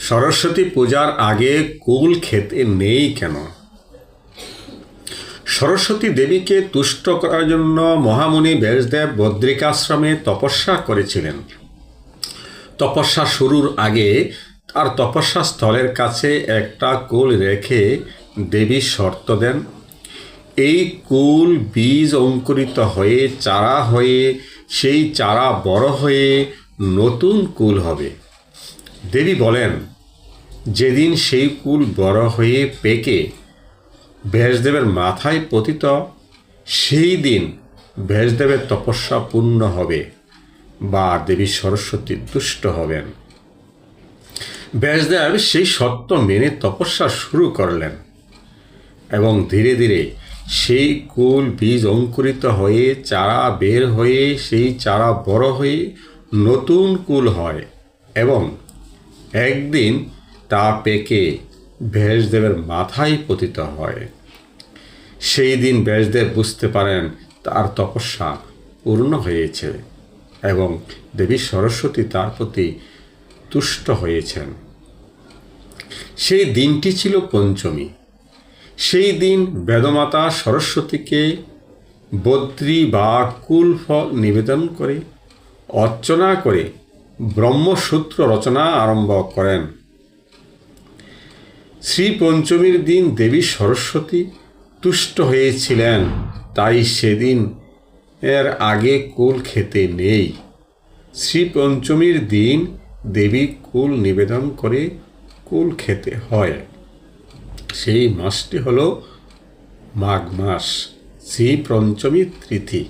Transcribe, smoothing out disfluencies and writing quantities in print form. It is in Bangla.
সরস্বতী পূজার আগে কুল খেতে নেই কেন? সরস্বতী দেবীকে তুষ্ট করার জন্য মহামুনি ব্যাসদেব বদ্রিকাশ্রমে তপস্যা করেছিলেন। তপস্যা শুরুর আগে তার তপস্যা স্থলের কাছে একটা কুল রেখে দেবী শর্ত দেন, এই কুল বীজ অঙ্কুরিত হয়ে চারা হয়ে সেই চারা বড় হয়ে নতুন কুল হবে। দেবী বলেন, যেদিন সেই কুল বড় হয়ে পেকে ব্যাসদেবের মাথায় পতিত, সেই দিন ব্যাসদেবের তপস্যা পূর্ণ হবে বা দেবী সরস্বতী তুষ্ট হবেন। ব্যাসদেব সেই সত্য মেনে তপস্যা শুরু করলেন এবং ধীরে ধীরে সেই কুল বীজ অঙ্কুরিত হয়ে চারা বের হয়ে সেই চারা বড় হয়ে নতুন কুল হয় এবং একদিন তা পেকে ব্যাসদেবের মাথায় পতিত হয়। সেই দিন ব্যাসদেব বুঝতে পারেন তার তপস্যা পূর্ণ হয়েছে এবং দেবী সরস্বতী তার প্রতি তুষ্ট হয়েছেন। সেই দিনটি ছিল পঞ্চমী। সেই দিন বেদমাতা সরস্বতীকে বদ্রী বা কুল ফল নিবেদন করে অর্চনা করে ব্রহ্মসূত্র রচনা আরম্ভ করেন। শ্রী পঞ্চমীর দিন দেবী সরস্বতী তুষ্ট হয়েছিলেন, তাই সেদিন এর আগে কুল খেতে নেই। শ্রী পঞ্চমীর দিন দেবী কুল নিবেদন করে কুল খেতে হয়। সেই মাসটি হল মাঘ মাস, শ্রী পঞ্চমী তিথি।